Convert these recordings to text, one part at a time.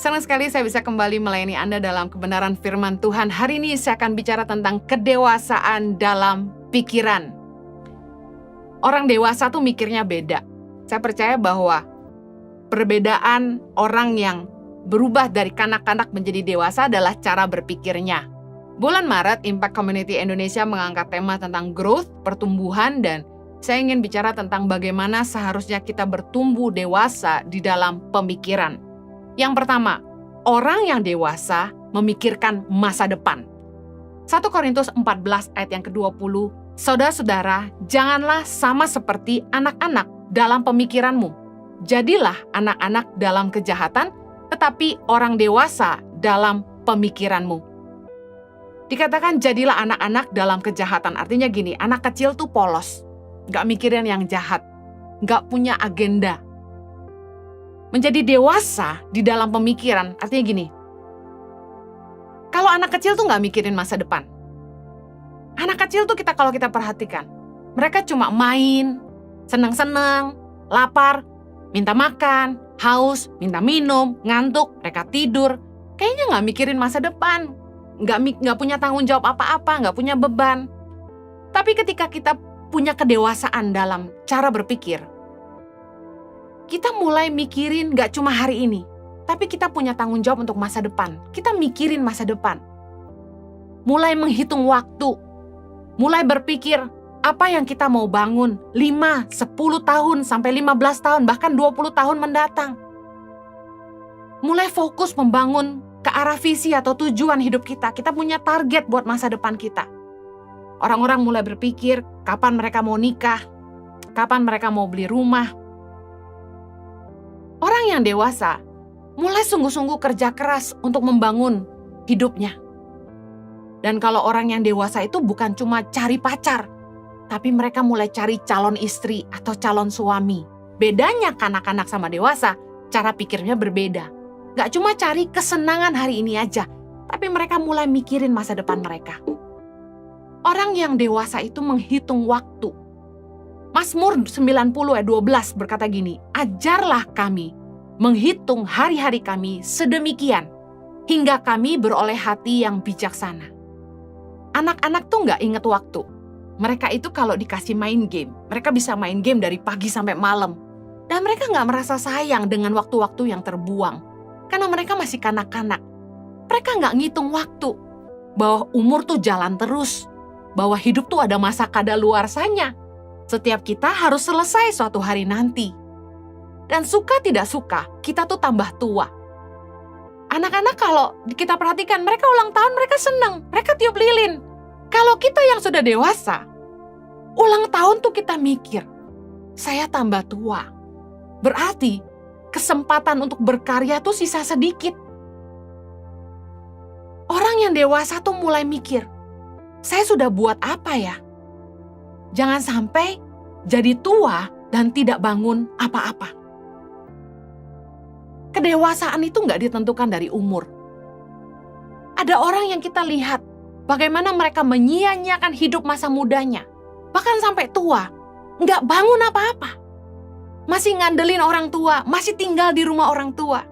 Senang sekali saya bisa kembali melayani Anda dalam kebenaran firman Tuhan. Hari ini saya akan bicara tentang kedewasaan dalam pikiran. Orang dewasa tuh mikirnya beda. Saya percaya bahwa perbedaan orang yang berubah dari kanak-kanak menjadi dewasa adalah cara berpikirnya. Bulan Maret, Impact Community Indonesia mengangkat tema tentang growth, pertumbuhan, dan saya ingin bicara tentang bagaimana seharusnya kita bertumbuh dewasa di dalam pemikiran. Yang pertama, orang yang dewasa memikirkan masa depan. 1 Korintus 14 ayat yang ke-20, Saudara-saudara, janganlah sama seperti anak-anak dalam pemikiranmu. Jadilah anak-anak dalam kejahatan, tetapi orang dewasa dalam pemikiranmu. Dikatakan jadilah anak-anak dalam kejahatan, artinya gini, anak kecil tuh polos, gak mikirin yang jahat, gak punya agenda. Menjadi dewasa di dalam pemikiran, artinya gini, kalau anak kecil tuh gak mikirin masa depan. Anak kecil tuh kalau kita perhatikan, mereka cuma main, senang-senang, lapar, minta makan, haus, minta minum, ngantuk, mereka tidur. Kayaknya gak mikirin masa depan, gak punya tanggung jawab apa-apa, gak punya beban. Tapi ketika kita punya kedewasaan dalam cara berpikir, kita mulai mikirin gak cuma hari ini, tapi kita punya tanggung jawab untuk masa depan. Kita mikirin masa depan. Mulai menghitung waktu. Mulai berpikir apa yang kita mau bangun 5, 10 tahun, sampai 15 tahun, bahkan 20 tahun mendatang. Mulai fokus membangun ke arah visi atau tujuan hidup kita. Kita punya target buat masa depan kita. Orang-orang mulai berpikir kapan mereka mau nikah, kapan mereka mau beli rumah. Orang yang dewasa mulai sungguh-sungguh kerja keras untuk membangun hidupnya. Dan kalau orang yang dewasa itu bukan cuma cari pacar, tapi mereka mulai cari calon istri atau calon suami. Bedanya kanak-kanak sama dewasa, cara pikirnya berbeda. Gak cuma cari kesenangan hari ini aja, tapi mereka mulai mikirin masa depan mereka. Orang yang dewasa itu menghitung waktu. Mazmur 90 ayat 12 berkata gini, ajarlah kami menghitung hari-hari kami sedemikian, hingga kami beroleh hati yang bijaksana. Anak-anak tuh gak inget waktu. Mereka itu kalau dikasih main game, mereka bisa main game dari pagi sampai malam. Dan mereka gak merasa sayang dengan waktu-waktu yang terbuang. Karena mereka masih kanak-kanak. Mereka gak ngitung waktu. Bahwa umur tuh jalan terus. Bahwa hidup tuh ada masa kadaluarsanya. Setiap kita harus selesai suatu hari nanti. Dan suka tidak suka, kita tuh tambah tua. Anak-anak kalau kita perhatikan, mereka ulang tahun, mereka senang, mereka tiup lilin. Kalau kita yang sudah dewasa, ulang tahun tuh kita mikir, saya tambah tua. Berarti kesempatan untuk berkarya tuh sisa sedikit. Orang yang dewasa tuh mulai mikir, saya sudah buat apa ya? Jangan sampai jadi tua dan tidak bangun apa-apa. Kedewasaan itu nggak ditentukan dari umur. Ada orang yang kita lihat bagaimana mereka menyia-nyiakan hidup masa mudanya. Bahkan sampai tua, nggak bangun apa-apa. Masih ngandelin orang tua, masih tinggal di rumah orang tua.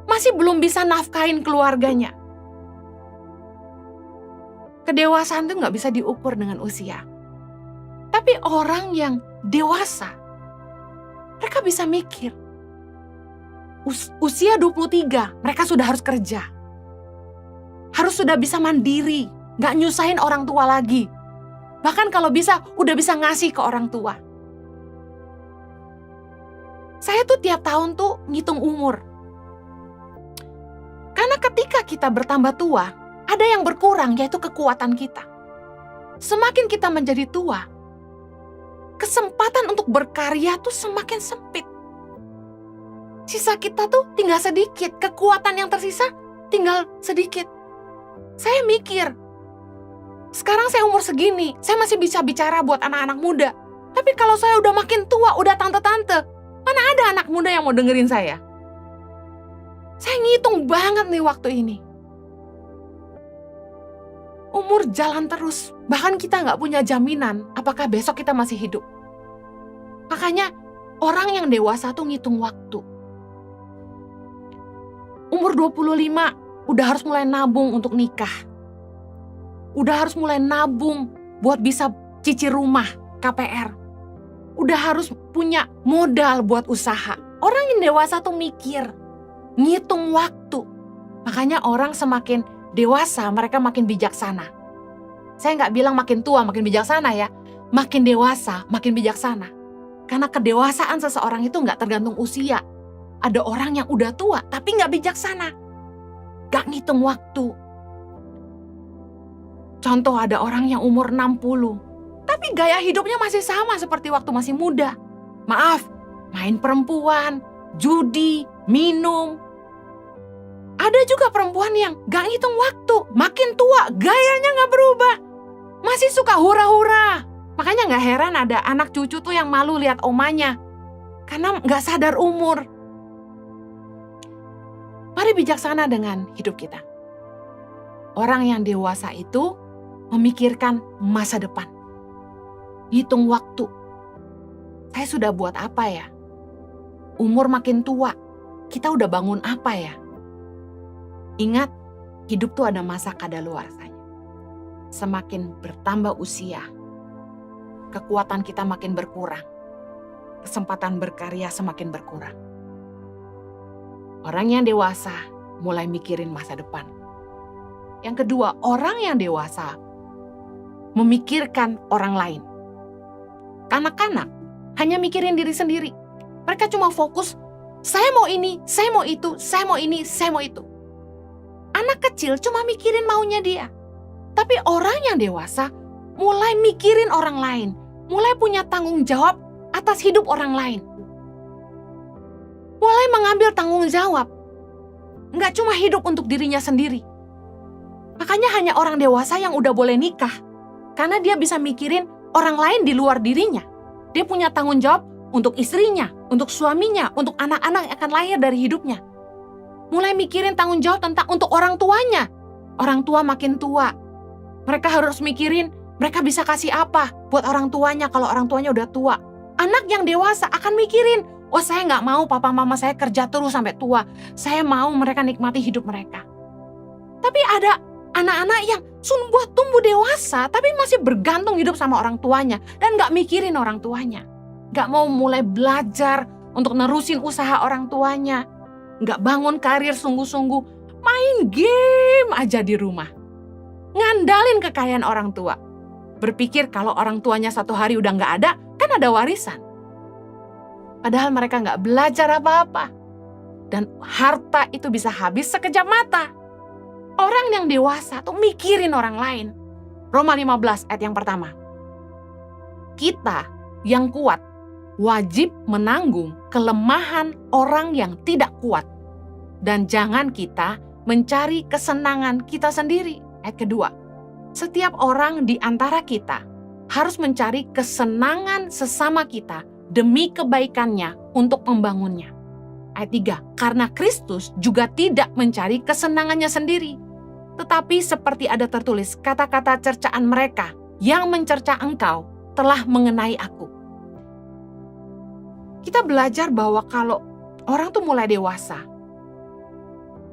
Masih belum bisa nafkahin keluarganya. Kedewasaan itu nggak bisa diukur dengan usia. Tapi orang yang dewasa, mereka bisa mikir. Usia 23, mereka sudah harus kerja. Harus sudah bisa mandiri, gak nyusahin orang tua lagi. Bahkan kalau bisa, udah bisa ngasih ke orang tua. Saya tuh tiap tahun tuh ngitung umur. Karena ketika kita bertambah tua, ada yang berkurang, yaitu kekuatan kita. Semakin kita menjadi tua, kesempatan untuk berkarya tuh semakin sempit. Sisa kita tuh tinggal sedikit, kekuatan yang tersisa tinggal sedikit. Saya mikir, sekarang saya umur segini, saya masih bisa bicara buat anak-anak muda. Tapi kalau saya udah makin tua, udah tante-tante, mana ada anak muda yang mau dengerin saya? Saya ngitung banget nih waktu ini. Umur jalan terus, bahkan kita gak punya jaminan apakah besok kita masih hidup. Makanya orang yang dewasa tuh ngitung waktu. Umur 25 udah harus mulai nabung untuk nikah. Udah harus mulai nabung buat bisa cicil rumah, KPR. Udah harus punya modal buat usaha. Orang yang dewasa tuh mikir, ngitung waktu. Makanya orang semakin dewasa, mereka makin bijaksana. Saya nggak bilang makin tua makin bijaksana ya. Makin dewasa, makin bijaksana. Karena kedewasaan seseorang itu nggak tergantung usia. Ada orang yang udah tua tapi nggak bijaksana. Nggak ngitung waktu. Contoh ada orang yang umur 60. Tapi gaya hidupnya masih sama seperti waktu masih muda. Maaf, main perempuan, judi, minum. Ada juga perempuan yang gak ngitung waktu. Makin tua, gayanya gak berubah. Masih suka hura-hura. Makanya gak heran ada anak cucu tuh yang malu lihat omanya. Karena gak sadar umur. Mari bijaksana dengan hidup kita. Orang yang dewasa itu memikirkan masa depan. Hitung waktu. Saya sudah buat apa ya? Umur makin tua, kita udah bangun apa ya? Ingat, hidup tuh ada masa kadaluarsanya. Semakin bertambah usia, kekuatan kita makin berkurang. Kesempatan berkarya semakin berkurang. Orang yang dewasa mulai mikirin masa depan. Yang kedua, orang yang dewasa memikirkan orang lain. Anak-anak hanya mikirin diri sendiri. Mereka cuma fokus, saya mau ini, saya mau itu, saya mau ini, saya mau itu. Anak kecil cuma mikirin maunya dia. Tapi orang yang dewasa mulai mikirin orang lain. Mulai punya tanggung jawab atas hidup orang lain. Mulai mengambil tanggung jawab. Nggak cuma hidup untuk dirinya sendiri. Makanya hanya orang dewasa yang udah boleh nikah. Karena dia bisa mikirin orang lain di luar dirinya. Dia punya tanggung jawab untuk istrinya, untuk suaminya, untuk anak-anak yang akan lahir dari hidupnya. Mulai mikirin tanggung jawab tentang untuk orang tuanya. Orang tua makin tua. Mereka harus mikirin mereka bisa kasih apa buat orang tuanya kalau orang tuanya udah tua. Anak yang dewasa akan mikirin, oh saya nggak mau papa mama saya kerja terus sampai tua. Saya mau mereka nikmati hidup mereka. Tapi ada anak-anak yang tumbuh dewasa tapi masih bergantung hidup sama orang tuanya dan gak mikirin orang tuanya. Gak mau mulai belajar untuk nerusin usaha orang tuanya. Gak bangun karir sungguh-sungguh. Main game aja di rumah. Ngandalin kekayaan orang tua. Berpikir kalau orang tuanya satu hari udah gak ada, kan ada warisan. Padahal mereka gak belajar apa-apa. Dan harta itu bisa habis sekejap mata. Orang yang dewasa tuh mikirin orang lain. Roma 15 ayat yang pertama. Kita yang kuat wajib menanggung kelemahan orang yang tidak kuat. Dan jangan kita mencari kesenangan kita sendiri. Ayat kedua. Setiap orang di antara kita harus mencari kesenangan sesama kita demi kebaikannya untuk membangunnya. Ayat 3. Karena Kristus juga tidak mencari kesenangannya sendiri. Tetapi seperti ada tertulis, kata-kata cercaan mereka yang mencerca engkau telah mengenai aku. Kita belajar bahwa kalau orang tuh mulai dewasa,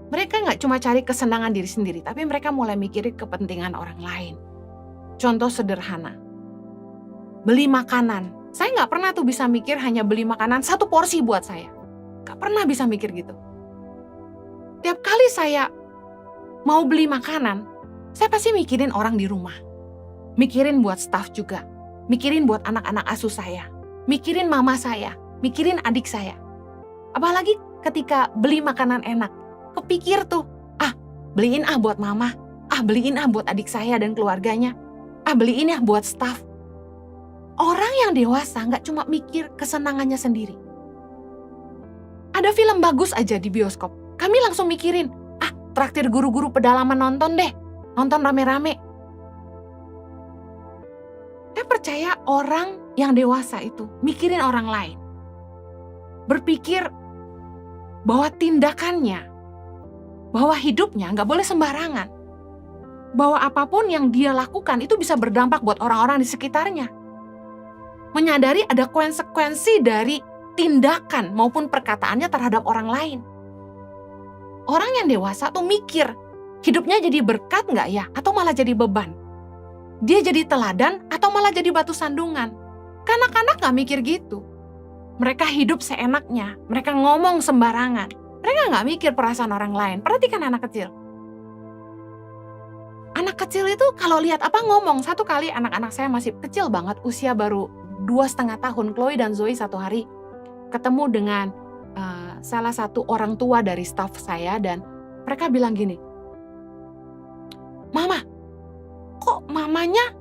mereka gak cuma cari kesenangan diri sendiri, tapi mereka mulai mikirin kepentingan orang lain. Contoh sederhana, beli makanan. Saya gak pernah tuh bisa mikir hanya beli makanan satu porsi buat saya. Gak pernah bisa mikir gitu. Tiap kali saya mau beli makanan, saya pasti mikirin orang di rumah. Mikirin buat staff juga. Mikirin buat anak-anak asuh saya. Mikirin mama saya. Mikirin adik saya. Apalagi ketika beli makanan enak. Kepikir tuh, beliin buat mama. Beliin buat adik saya dan keluarganya. Beliin buat staff. Orang yang dewasa gak cuma mikir kesenangannya sendiri. Ada film bagus aja di bioskop. Kami langsung mikirin, traktir guru-guru pedalaman nonton deh. Nonton rame-rame. Saya percaya orang yang dewasa itu mikirin orang lain. Berpikir bahwa tindakannya, bahwa hidupnya gak boleh sembarangan. Bahwa apapun yang dia lakukan itu bisa berdampak buat orang-orang di sekitarnya. Menyadari ada konsekuensi dari tindakan maupun perkataannya terhadap orang lain. Orang yang dewasa tuh mikir, hidupnya jadi berkat nggak ya? Atau malah jadi beban? Dia jadi teladan atau malah jadi batu sandungan? Kanak-kanak nggak mikir gitu. Mereka hidup seenaknya, mereka ngomong sembarangan. Mereka nggak mikir perasaan orang lain. Perhatikan anak kecil. Anak kecil itu kalau lihat apa ngomong. Satu kali anak-anak saya masih kecil banget, usia baru 2,5 tahun. Chloe dan Zoe satu hari ketemu dengan salah satu orang tua dari staf saya dan mereka bilang gini, "Mama, kok mamanya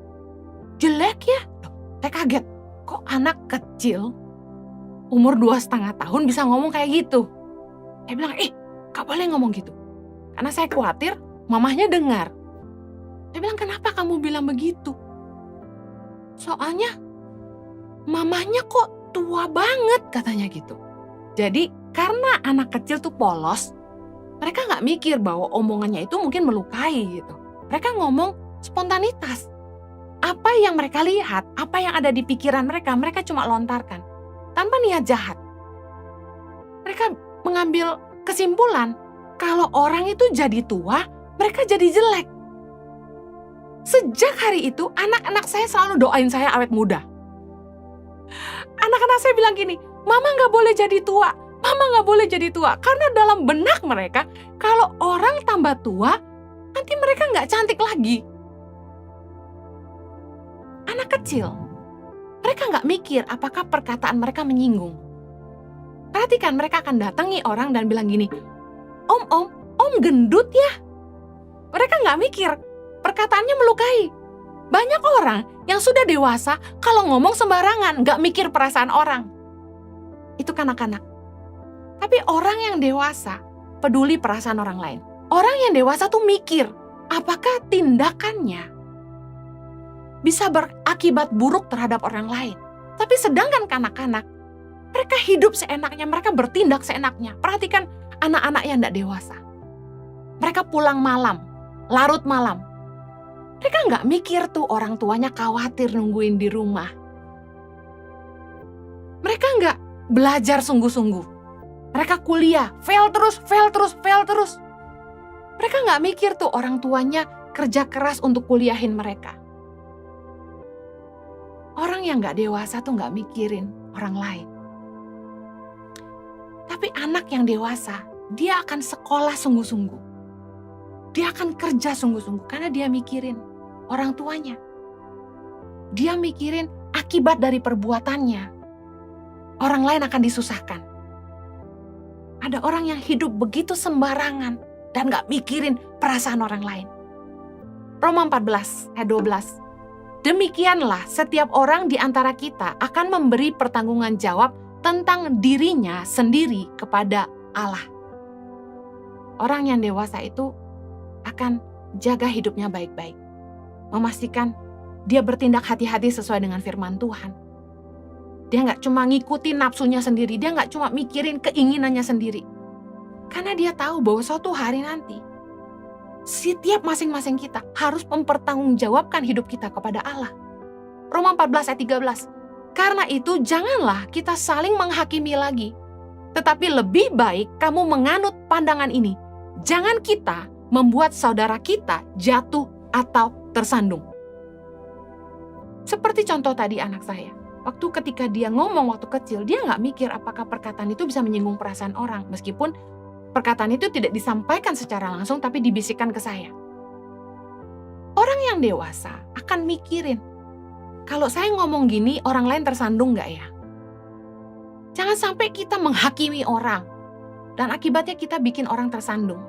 jelek ya?" Loh, saya kaget, kok anak kecil umur 2,5 tahun bisa ngomong kayak gitu. Saya bilang, gak boleh ngomong gitu. Karena saya khawatir mamahnya dengar. Saya bilang, kenapa kamu bilang begitu? Soalnya mamahnya kok tua banget katanya gitu. Jadi karena anak kecil tuh polos, mereka gak mikir bahwa omongannya itu mungkin melukai gitu. Mereka ngomong spontanitas. Apa yang mereka lihat, apa yang ada di pikiran mereka cuma lontarkan. Tanpa niat jahat. Mereka mengambil kesimpulan, kalau orang itu jadi tua, mereka jadi jelek. Sejak hari itu, anak-anak saya selalu doain saya awet muda. Anak-anak saya bilang gini, Mama gak boleh jadi tua. Mama gak boleh jadi tua. Karena dalam benak mereka, kalau orang tambah tua, nanti mereka gak cantik lagi. Anak kecil, mereka gak mikir apakah perkataan mereka menyinggung. Perhatikan, mereka akan datangi orang dan bilang gini, Om gendut ya. Mereka gak mikir, perkataannya melukai. Banyak orang yang sudah dewasa, kalau ngomong sembarangan, gak mikir perasaan orang. Itu kanak-kanak. Tapi orang yang dewasa peduli perasaan orang lain. Orang yang dewasa tuh mikir, apakah tindakannya bisa berakibat buruk terhadap orang lain. Tapi sedangkan kanak-kanak, mereka hidup seenaknya, mereka bertindak seenaknya. Perhatikan anak-anak yang tidak dewasa. Mereka pulang malam, larut malam. Mereka nggak mikir tuh orang tuanya khawatir nungguin di rumah. Mereka nggak belajar sungguh-sungguh. Mereka kuliah, fail terus. Mereka nggak mikir tuh orang tuanya kerja keras untuk kuliahin mereka. Orang yang nggak dewasa tuh nggak mikirin orang lain. Tapi anak yang dewasa, dia akan sekolah sungguh-sungguh. Dia akan kerja sungguh-sungguh karena dia mikirin orang tuanya. Dia mikirin akibat dari perbuatannya. Orang lain akan disusahkan. Ada orang yang hidup begitu sembarangan dan gak mikirin perasaan orang lain. Roma 14 ayat 12. Demikianlah setiap orang di antara kita akan memberi pertanggungan jawab tentang dirinya sendiri kepada Allah. Orang yang dewasa itu akan jaga hidupnya baik-baik. Memastikan dia bertindak hati-hati sesuai dengan firman Tuhan. Dia gak cuma ngikutin nafsunya sendiri, dia gak cuma mikirin keinginannya sendiri. Karena dia tahu bahwa suatu hari nanti, setiap masing-masing kita harus mempertanggungjawabkan hidup kita kepada Allah. Roma 14 ayat 13. Karena itu janganlah kita saling menghakimi lagi. Tetapi lebih baik kamu menganut pandangan ini. Jangan kita membuat saudara kita jatuh atau tersandung. Seperti contoh tadi anak saya. Waktu ketika dia ngomong waktu kecil, dia nggak mikir apakah perkataan itu bisa menyinggung perasaan orang. Meskipun perkataan itu tidak disampaikan secara langsung, tapi dibisikkan ke saya. Orang yang dewasa akan mikirin, kalau saya ngomong gini, orang lain tersandung nggak ya? Jangan sampai kita menghakimi orang, dan akibatnya kita bikin orang tersandung.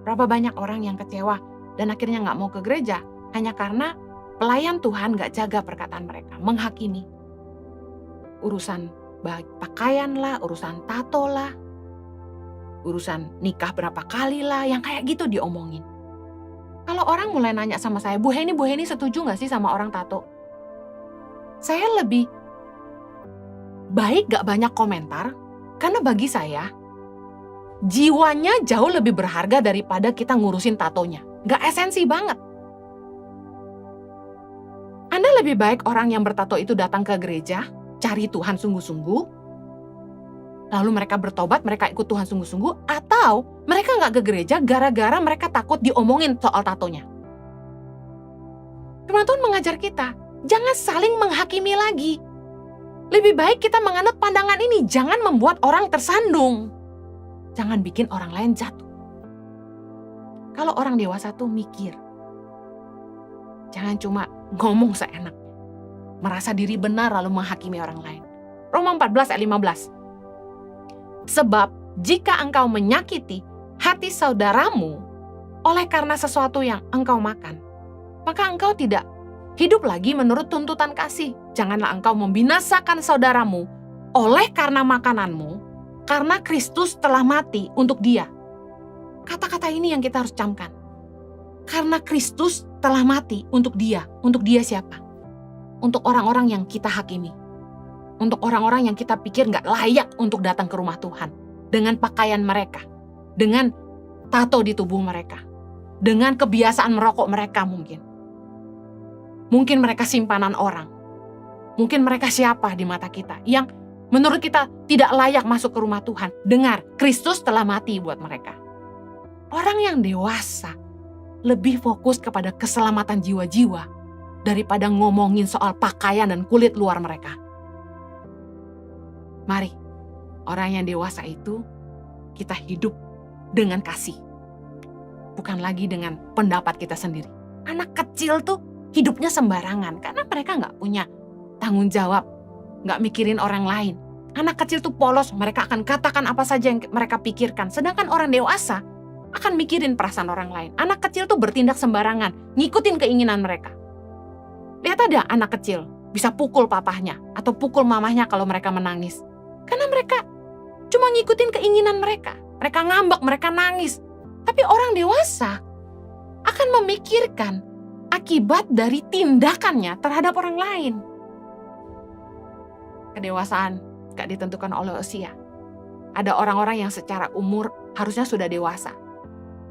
Berapa banyak orang yang kecewa, dan akhirnya nggak mau ke gereja, hanya karena pelayan Tuhan gak jaga perkataan mereka, menghakimi. Urusan pakaian lah, urusan tato lah, urusan nikah berapa kali lah, yang kayak gitu diomongin. Kalau orang mulai nanya sama saya, Bu Heni setuju gak sih sama orang tato? Saya lebih baik gak banyak komentar, karena bagi saya, jiwanya jauh lebih berharga daripada kita ngurusin tatonya. Gak esensi banget. Anda lebih baik orang yang bertato itu datang ke gereja, cari Tuhan sungguh-sungguh, lalu mereka bertobat, mereka ikut Tuhan sungguh-sungguh, atau mereka nggak ke gereja gara-gara mereka takut diomongin soal tatonya. Firman Tuhan mengajar kita, jangan saling menghakimi lagi. Lebih baik kita menganut pandangan ini, jangan membuat orang tersandung. Jangan bikin orang lain jatuh. Kalau orang dewasa tuh mikir, jangan cuma ngomong seenak, merasa diri benar lalu menghakimi orang lain. Roma 14 ayat 15. Sebab jika engkau menyakiti hati saudaramu oleh karena sesuatu yang engkau makan, maka engkau tidak hidup lagi menurut tuntutan kasih. Janganlah engkau membinasakan saudaramu oleh karena makananmu, karena Kristus telah mati untuk dia. Kata-kata ini yang kita harus camkan. Karena Kristus telah mati untuk dia. Untuk dia siapa? Untuk orang-orang yang kita hakimi. Untuk orang-orang yang kita pikir gak layak untuk datang ke rumah Tuhan. Dengan pakaian mereka. Dengan tato di tubuh mereka. Dengan kebiasaan merokok mereka mungkin. Mungkin mereka simpanan orang. Mungkin mereka siapa di mata kita. Yang menurut kita tidak layak masuk ke rumah Tuhan. Dengar, Kristus telah mati buat mereka. Orang yang dewasa lebih fokus kepada keselamatan jiwa-jiwa daripada ngomongin soal pakaian dan kulit luar mereka. Mari, orang yang dewasa itu kita hidup dengan kasih. Bukan lagi dengan pendapat kita sendiri. Anak kecil tuh hidupnya sembarangan karena mereka nggak punya tanggung jawab, nggak mikirin orang lain. Anak kecil tuh polos, mereka akan katakan apa saja yang mereka pikirkan. Sedangkan orang dewasa akan mikirin perasaan orang lain. Anak kecil tuh bertindak sembarangan, ngikutin keinginan mereka. Lihat ada anak kecil bisa pukul papahnya atau pukul mamahnya kalau mereka menangis. Karena mereka cuma ngikutin keinginan mereka. Mereka ngambek, mereka nangis. Tapi orang dewasa akan memikirkan akibat dari tindakannya terhadap orang lain. Kedewasaan gak ditentukan oleh usia. Ada orang-orang yang secara umur harusnya sudah dewasa.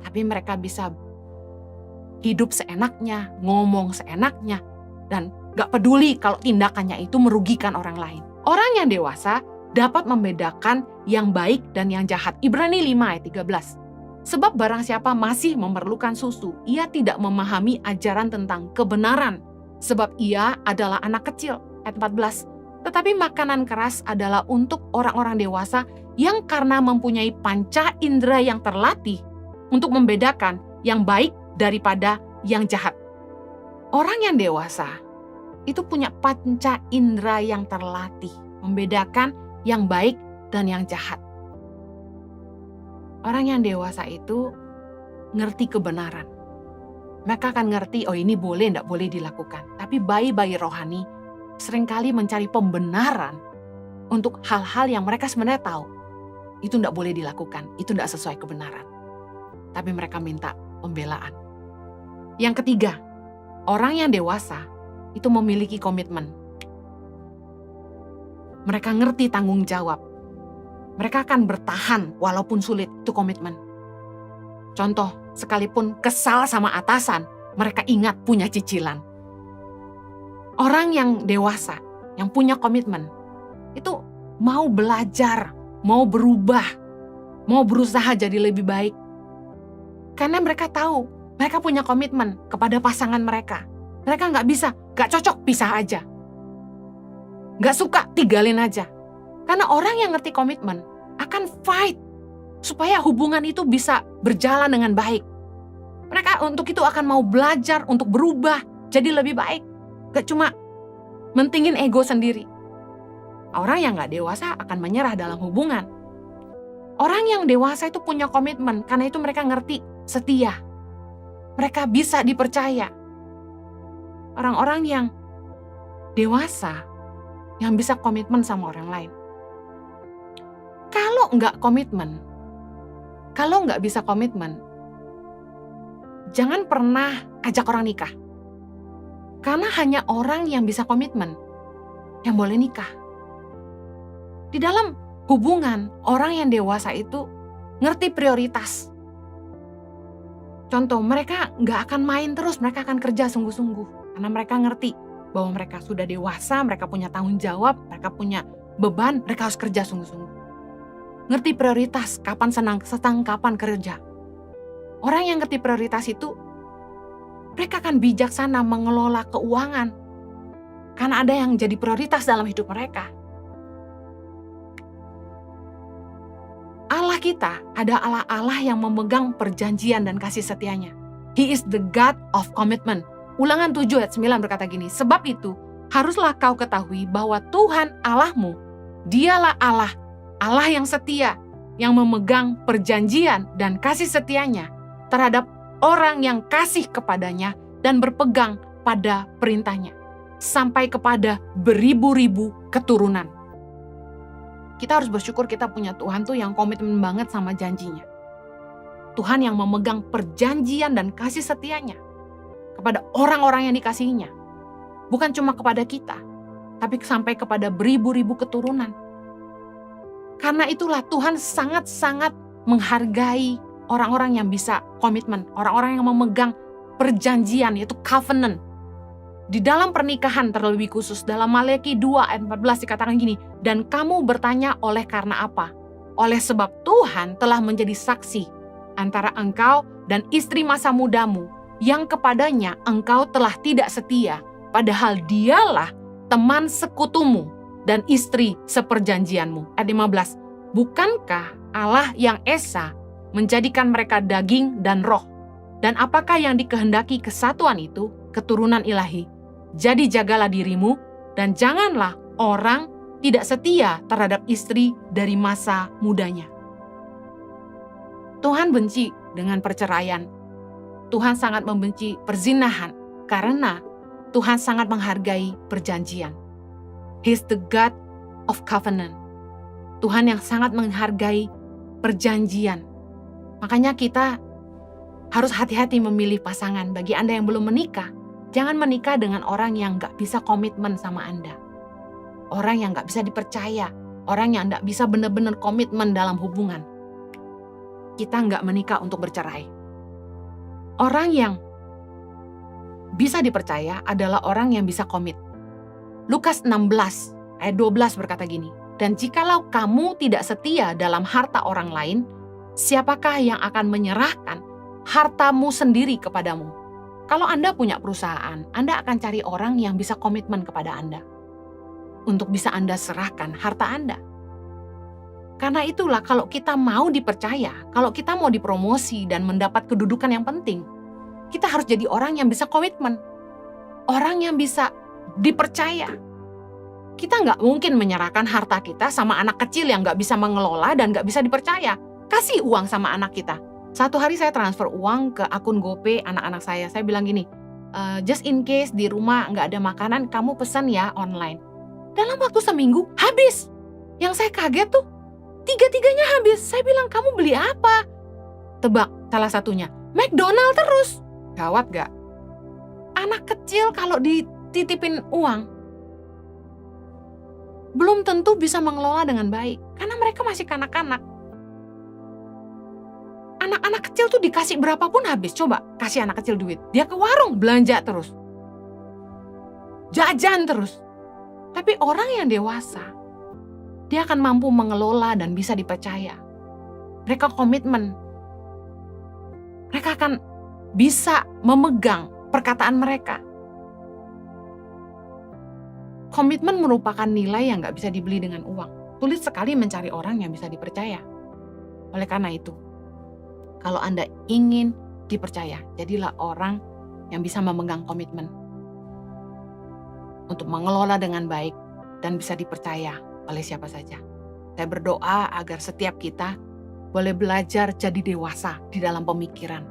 Tapi mereka bisa hidup seenaknya, ngomong seenaknya, dan gak peduli kalau tindakannya itu merugikan orang lain. Orang yang dewasa dapat membedakan yang baik dan yang jahat. Ibrani 5 ayat 13. Sebab barang siapa masih memerlukan susu, ia tidak memahami ajaran tentang kebenaran. Sebab ia adalah anak kecil. Ayat 14. Tetapi makanan keras adalah untuk orang-orang dewasa yang karena mempunyai panca indera yang terlatih untuk membedakan yang baik daripada yang jahat. Orang yang dewasa itu punya panca indera yang terlatih, membedakan yang baik dan yang jahat. Orang yang dewasa itu ngerti kebenaran. Mereka akan ngerti, oh ini boleh, tidak boleh dilakukan. Tapi bayi-bayi rohani seringkali mencari pembenaran untuk hal-hal yang mereka sebenarnya tahu. Itu tidak boleh dilakukan, itu tidak sesuai kebenaran. Tapi mereka minta pembelaan. Yang ketiga, orang yang dewasa itu memiliki komitmen. Mereka ngerti tanggung jawab. Mereka akan bertahan walaupun sulit, itu komitmen. Contoh, sekalipun kesal sama atasan, mereka ingat punya cicilan. Orang yang dewasa, yang punya komitmen, itu mau belajar, mau berubah, mau berusaha jadi lebih baik. Karena mereka tahu, mereka punya komitmen kepada pasangan mereka. Mereka nggak bisa, nggak cocok, pisah aja. Nggak suka, tinggalin aja. Karena orang yang ngerti komitmen akan fight supaya hubungan itu bisa berjalan dengan baik. Mereka untuk itu akan mau belajar untuk berubah jadi lebih baik. Gak cuma mentingin ego sendiri. Orang yang gak dewasa akan menyerah dalam hubungan. Orang yang dewasa itu punya komitmen karena itu mereka ngerti setia. Mereka bisa dipercaya. Orang-orang yang dewasa yang bisa komitmen sama orang lain. Kalau nggak komitmen, kalau nggak bisa komitmen, jangan pernah ajak orang nikah. Karena hanya orang yang bisa komitmen yang boleh nikah. Di dalam hubungan, orang yang dewasa itu ngerti prioritas. Contoh, mereka nggak akan main terus, mereka akan kerja sungguh-sungguh. Karena mereka ngerti bahwa mereka sudah dewasa, mereka punya tanggung jawab, mereka punya beban, mereka harus kerja sungguh-sungguh. ngerti prioritas, kapan senang, kapan kerja. Orang yang ngerti prioritas itu, mereka akan bijaksana mengelola keuangan. Karena ada yang jadi prioritas dalam hidup mereka. Allah kita ada Allah yang memegang perjanjian dan kasih setianya. He is the God of commitment. Ulangan 7 ayat 9 berkata gini, sebab itu haruslah kau ketahui bahwa Tuhan Allahmu, dialah Allah, Allah yang setia, yang memegang perjanjian dan kasih setianya terhadap orang yang kasih kepadanya dan berpegang pada perintahnya, sampai kepada beribu-ribu keturunan. Kita harus bersyukur kita punya Tuhan tuh yang komitmen banget sama janjinya. Tuhan yang memegang perjanjian dan kasih setianya kepada orang-orang yang dikasihinya. Bukan cuma kepada kita, tapi sampai kepada beribu-ribu keturunan. Karena itulah Tuhan sangat-sangat menghargai orang-orang yang bisa komitmen, orang-orang yang memegang perjanjian, yaitu covenant. Di dalam pernikahan terlebih khusus, dalam Maleakhi 2 ayat 14 dikatakan gini, dan kamu bertanya oleh karena apa? Oleh sebab Tuhan telah menjadi saksi antara engkau dan istri masa mudamu, yang kepadanya engkau telah tidak setia, padahal dialah teman sekutumu dan istri seperjanjianmu. Ayat 15, bukankah Allah yang esa menjadikan mereka daging dan roh? Dan apakah yang dikehendaki kesatuan itu? Keturunan ilahi. Jadi jagalah dirimu dan janganlah orang tidak setia terhadap istri dari masa mudanya. Tuhan benci dengan perceraian. Tuhan sangat membenci perzinahan karena Tuhan sangat menghargai perjanjian. He's the God of covenant. Tuhan yang sangat menghargai perjanjian. Makanya kita harus hati-hati memilih pasangan. Bagi Anda yang belum menikah, jangan menikah dengan orang yang gak bisa komitmen sama Anda. Orang yang gak bisa dipercaya. Orang yang gak bisa benar-benar komitmen dalam hubungan. Kita gak menikah untuk bercerai. Orang yang bisa dipercaya adalah orang yang bisa komit. Lukas 16 ayat 12 berkata gini, dan jikalau kamu tidak setia dalam harta orang lain, siapakah yang akan menyerahkan hartamu sendiri kepadamu? Kalau Anda punya perusahaan, Anda akan cari orang yang bisa komitmen kepada Anda. Untuk bisa Anda serahkan harta Anda. Karena itulah kalau kita mau dipercaya, kalau kita mau dipromosi dan mendapat kedudukan yang penting, kita harus jadi orang yang bisa komitmen. Orang yang bisa dipercaya. Kita nggak mungkin menyerahkan harta kita sama anak kecil yang nggak bisa mengelola dan nggak bisa dipercaya. Kasih uang sama anak kita. Satu hari saya transfer uang ke akun GoPay anak-anak saya. Saya bilang gini, just in case di rumah nggak ada makanan, kamu pesan ya online. Dalam waktu seminggu, habis. Yang saya kaget tuh, 3-tiganya habis. Saya bilang, kamu beli apa? Tebak, salah satunya, McDonald terus. Gawat gak? Anak kecil kalau dititipin uang, belum tentu bisa mengelola dengan baik. Karena mereka masih kanak-kanak. Anak-anak kecil tuh dikasih berapapun habis. Coba kasih anak kecil duit. Dia ke warung belanja terus. Jajan terus. Tapi orang yang dewasa, dia akan mampu mengelola dan bisa dipercaya. Mereka komitmen. Mereka akan bisa memegang perkataan mereka. Komitmen merupakan nilai yang gak bisa dibeli dengan uang. Sulit sekali mencari orang yang bisa dipercaya. Oleh karena itu, kalau Anda ingin dipercaya, jadilah orang yang bisa memegang komitmen untuk mengelola dengan baik dan bisa dipercaya oleh siapa saja. Saya berdoa agar setiap kita boleh belajar jadi dewasa di dalam pemikiran.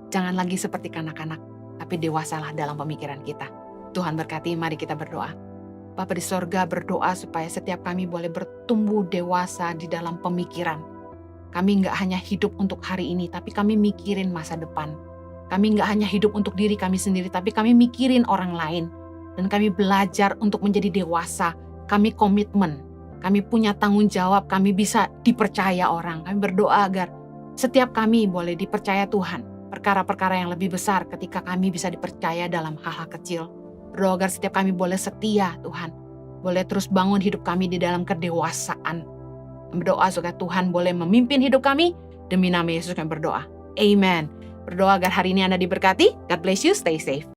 Jangan lagi seperti kanak-kanak, tapi dewasalah dalam pemikiran kita. Tuhan berkati, mari kita berdoa. Bapa di sorga, berdoa supaya setiap kami boleh bertumbuh dewasa di dalam pemikiran. Kami nggak hanya hidup untuk hari ini, tapi kami mikirin masa depan. Kami nggak hanya hidup untuk diri kami sendiri, tapi kami mikirin orang lain. Dan kami belajar untuk menjadi dewasa. Kami komitmen, kami punya tanggung jawab, kami bisa dipercaya orang. Kami berdoa agar setiap kami boleh dipercaya Tuhan. Perkara-perkara yang lebih besar ketika kami bisa dipercaya dalam hal-hal kecil. Berdoa agar setiap kami boleh setia Tuhan. Boleh terus bangun hidup kami di dalam kedewasaan. Berdoa supaya Tuhan boleh memimpin hidup kami. Demi nama Yesus kami berdoa. Amen. Berdoa agar hari ini Anda diberkati. God bless you, stay safe.